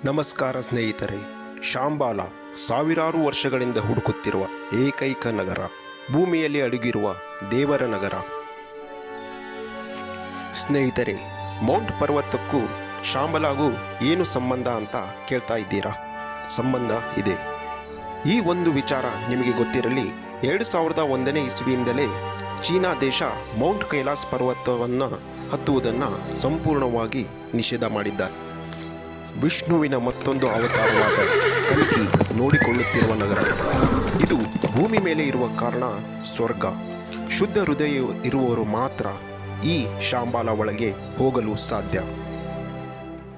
ನಮಸ್ಕಾರ ಸ್ನೇಹಿತರೆ. ಶಾಂಬಾಲ ಸಾವಿರಾರು ವರ್ಷಗಳಿಂದ ಹುಡುಕುತ್ತಿರುವ ಏಕೈಕ ನಗರ, ಭೂಮಿಯಲ್ಲಿ ಅಡಗಿರುವ ದೇವರ ನಗರ. ಸ್ನೇಹಿತರೆ, ಮೌಂಟ್ ಪರ್ವತಕ್ಕೂ ಶಾಂಬಾಲಾಗೂ ಏನು ಸಂಬಂಧ ಅಂತ ಕೇಳ್ತಾ ಇದ್ದೀರಾ? ಸಂಬಂಧ ಇದೆ. ಈ ಒಂದು ವಿಚಾರ ನಿಮಗೆ ಗೊತ್ತಿರಲಿ. 2001ನೇ ಇಸ್ವಿಯಿಂದಲೇ ಚೀನಾ ದೇಶ ಮೌಂಟ್ ಕೈಲಾಸ್ ಪರ್ವತವನ್ನು ಹತ್ತುವುದನ್ನು ಸಂಪೂರ್ಣವಾಗಿ ನಿಷೇಧ ಮಾಡಿದ್ದಾರೆ. ವಿಷ್ಣುವಿನ ಮತ್ತೊಂದು ಅವತಾರವಾದ ಕಲ್ಕಿ ನೋಡಿಕೊಳ್ಳುತ್ತಿರುವ ನಗರ ಇದು. ಭೂಮಿ ಮೇಲೆ ಇರುವ ಕಾರಣ ಸ್ವರ್ಗ. ಶುದ್ಧ ಹೃದಯ ಇರುವವರು ಮಾತ್ರ ಈ ಶಾಂಬಾಲ ಒಳಗೆ ಹೋಗಲು ಸಾಧ್ಯ.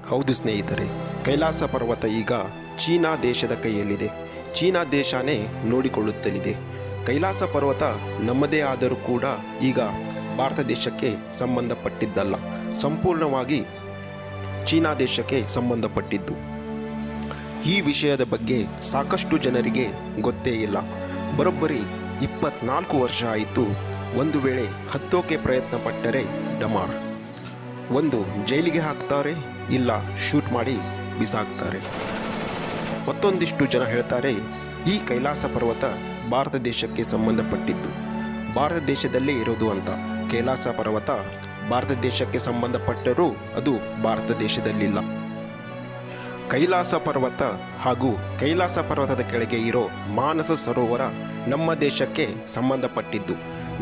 ಹೌದು ಸ್ನೇಹಿತರೆ, ಕೈಲಾಸ ಪರ್ವತ ಈಗ ಚೀನಾ ದೇಶದ ಕೈಯಲ್ಲಿದೆ. ಚೀನಾ ದೇಶನೇ ನೋಡಿಕೊಳ್ಳುತ್ತಲಿದೆ. ಕೈಲಾಸ ಪರ್ವತ ನಮ್ಮದೇ ಆದರೂ ಕೂಡ ಈಗ ಭಾರತ ದೇಶಕ್ಕೆ ಸಂಬಂಧಪಟ್ಟಿದ್ದಲ್ಲ, ಸಂಪೂರ್ಣವಾಗಿ ಚೀನಾ ದೇಶಕ್ಕೆ ಸಂಬಂಧಪಟ್ಟಿದ್ದು. ಈ ವಿಷಯದ ಬಗ್ಗೆ ಸಾಕಷ್ಟು ಜನರಿಗೆ ಗೊತ್ತೇ ಇಲ್ಲ. ಬರೋಬ್ಬರಿ 24 ವರ್ಷ ಆಯಿತು. ಒಂದು ವೇಳೆ ಹತ್ತೋಕೆ ಪ್ರಯತ್ನ ಪಟ್ಟರೆ ಡಮಾರ್. ಒಂದು ಜೈಲಿಗೆ ಹಾಕ್ತಾರೆ, ಇಲ್ಲ ಶೂಟ್ ಮಾಡಿ ಬಿಸಾಕ್ತಾರೆ. ಮತ್ತೊಂದಿಷ್ಟು ಜನ ಹೇಳ್ತಾರೆ ಈ ಕೈಲಾಸ ಪರ್ವತ ಭಾರತ ದೇಶಕ್ಕೆ ಸಂಬಂಧಪಟ್ಟಿದ್ದು, ಭಾರತ ದೇಶದಲ್ಲೇ ಇರೋದು ಅಂತ. ಕೈಲಾಸ ಪರ್ವತ ಭಾರತ ದೇಶಕ್ಕೆ ಸಂಬಂಧಪಟ್ಟರೂ ಅದು ಭಾರತ ದೇಶದಲ್ಲಿಲ್ಲ. ಕೈಲಾಸ ಪರ್ವತ ಹಾಗೂ ಕೈಲಾಸ ಪರ್ವತದ ಕೆಳಗೆ ಇರೋ ಮಾನಸ ಸರೋವರ ನಮ್ಮ ದೇಶಕ್ಕೆ ಸಂಬಂಧಪಟ್ಟಿದ್ದು,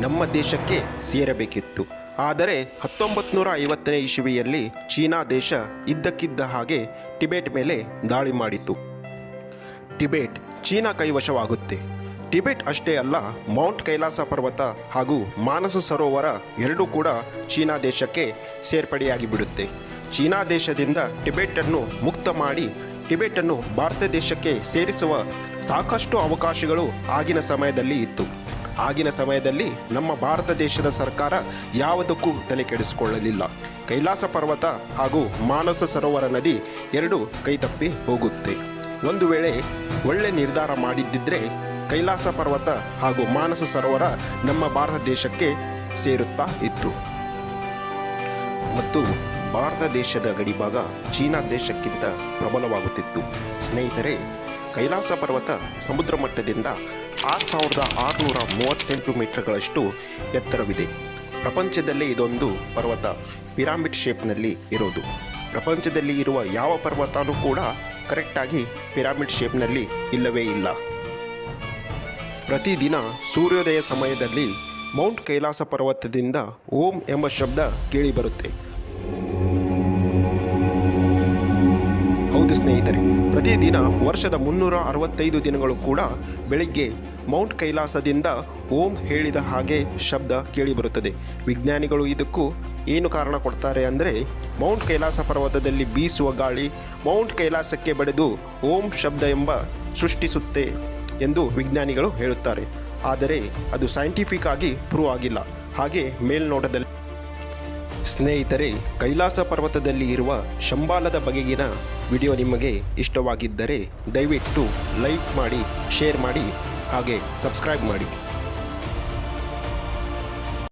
ನಮ್ಮ ದೇಶಕ್ಕೆ ಸೇರಬೇಕಿತ್ತು. ಆದರೆ 1950ನೇ ಇಸವಿಯಲ್ಲಿ ಚೀನಾ ದೇಶ ಇದ್ದಕ್ಕಿದ್ದ ಹಾಗೆ ಟಿಬೆಟ್ ಮೇಲೆ ದಾಳಿ ಮಾಡಿತು. Tibet China ಕೈವಶವಾಗುತ್ತೆ. ಟಿಬೆಟ್ ಅಷ್ಟೇ ಅಲ್ಲ, ಮೌಂಟ್ ಕೈಲಾಸ ಪರ್ವತ ಹಾಗೂ ಮಾನಸ ಸರೋವರ ಎರಡೂ ಕೂಡ ಚೀನಾ ದೇಶಕ್ಕೆ ಸೇರ್ಪಡೆಯಾಗಿ ಬಿಡುತ್ತೆ. ಚೀನಾ ದೇಶದಿಂದ ಟಿಬೆಟನ್ನು ಮುಕ್ತ ಮಾಡಿ ಟಿಬೆಟನ್ನು ಭಾರತ ದೇಶಕ್ಕೆ ಸೇರಿಸುವ ಸಾಕಷ್ಟು ಅವಕಾಶಗಳು ಆಗಿನ ಸಮಯದಲ್ಲಿ ಇತ್ತು. ಆಗಿನ ಸಮಯದಲ್ಲಿ ನಮ್ಮ ಭಾರತ ದೇಶದ ಸರ್ಕಾರ ಯಾವುದಕ್ಕೂ ತಲೆ ಕೆಡಿಸಿಕೊಳ್ಳಲಿಲ್ಲ. ಕೈಲಾಸ ಪರ್ವತ ಹಾಗೂ ಮಾನಸ ಸರೋವರ ನದಿ ಎರಡೂ ಕೈತಪ್ಪಿ ಹೋಗುತ್ತೆ. ಒಂದು ವೇಳೆ ಒಳ್ಳೆ ನಿರ್ಧಾರ ಮಾಡಿದ್ದಿದ್ರೆ ಕೈಲಾಸ ಪರ್ವತ ಹಾಗೂ ಮಾನಸ ಸರೋವರ ನಮ್ಮ ಭಾರತ ದೇಶಕ್ಕೆ ಸೇರುತ್ತಾ ಇತ್ತು ಮತ್ತು ಭಾರತ ದೇಶದ ಗಡಿಭಾಗ ಚೀನಾ ದೇಶಕ್ಕಿಂತ ಪ್ರಬಲವಾಗುತ್ತಿತ್ತು. ಸ್ನೇಹಿತರೆ, ಕೈಲಾಸ ಪರ್ವತ ಸಮುದ್ರ ಮಟ್ಟದಿಂದ 6638 ಮೀಟರ್ಗಳಷ್ಟು ಎತ್ತರವಿದೆ. ಪ್ರಪಂಚದಲ್ಲೇ ಇದೊಂದು ಪರ್ವತ ಪಿರಾಮಿಡ್ ಶೇಪ್ನಲ್ಲಿ ಇರೋದು. ಪ್ರಪಂಚದಲ್ಲಿ ಇರುವ ಯಾವ ಪರ್ವತನೂ ಕೂಡ ಕರೆಕ್ಟಾಗಿ ಪಿರಾಮಿಡ್ ಶೇಪ್ನಲ್ಲಿ ಇಲ್ಲವೇ ಇಲ್ಲ. ಪ್ರತಿದಿನ ಸೂರ್ಯೋದಯ ಸಮಯದಲ್ಲಿ ಮೌಂಟ್ ಕೈಲಾಸ ಪರ್ವತದಿಂದ ಓಂ ಎಂಬ ಶಬ್ದ ಕೇಳಿಬರುತ್ತೆ. ಹೌದು ಸ್ನೇಹಿತರೆ, ಪ್ರತಿದಿನ ವರ್ಷದ 365 ದಿನಗಳು ಕೂಡ ಬೆಳಿಗ್ಗೆ ಮೌಂಟ್ ಕೈಲಾಸದಿಂದ ಓಂ ಹೇಳಿದ ಹಾಗೆ ಶಬ್ದ ಕೇಳಿಬರುತ್ತದೆ. ವಿಜ್ಞಾನಿಗಳು ಇದಕ್ಕೂ ಏನು ಕಾರಣ ಕೊಡ್ತಾರೆ ಅಂದರೆ, ಮೌಂಟ್ ಕೈಲಾಸ ಪರ್ವತದಲ್ಲಿ ಬೀಸುವ ಗಾಳಿ ಮೌಂಟ್ ಕೈಲಾಸಕ್ಕೆ ಬಡಿದು ಓಂ ಶಬ್ದ ಎಂಬ ಸೃಷ್ಟಿಸುತ್ತೆ ಎಂದು ವಿಜ್ಞಾನಿಗಳು ಹೇಳುತ್ತಾರೆ. ಆದರೆ ಅದು ಸೈಂಟಿಫಿಕ್ ಆಗಿ ಪ್ರೂವ್ ಆಗಿಲ್ಲ. ಹಾಗೆ ಮೇಲ್ನೋಟದಲ್ಲಿ ಸ್ನೇಹಿತರೆ, ಕೈಲಾಸ ಪರ್ವತದಲ್ಲಿ ಇರುವ ಶಂಬಾಲದ ಬಗೆಗಿನ ವಿಡಿಯೋ ನಿಮಗೆ ಇಷ್ಟವಾಗಿದ್ದರೆ ದಯವಿಟ್ಟು ಲೈಕ್ ಮಾಡಿ, ಶೇರ್ ಮಾಡಿ, ಹಾಗೆ ಸಬ್ಸ್ಕ್ರೈಬ್ ಮಾಡಿ.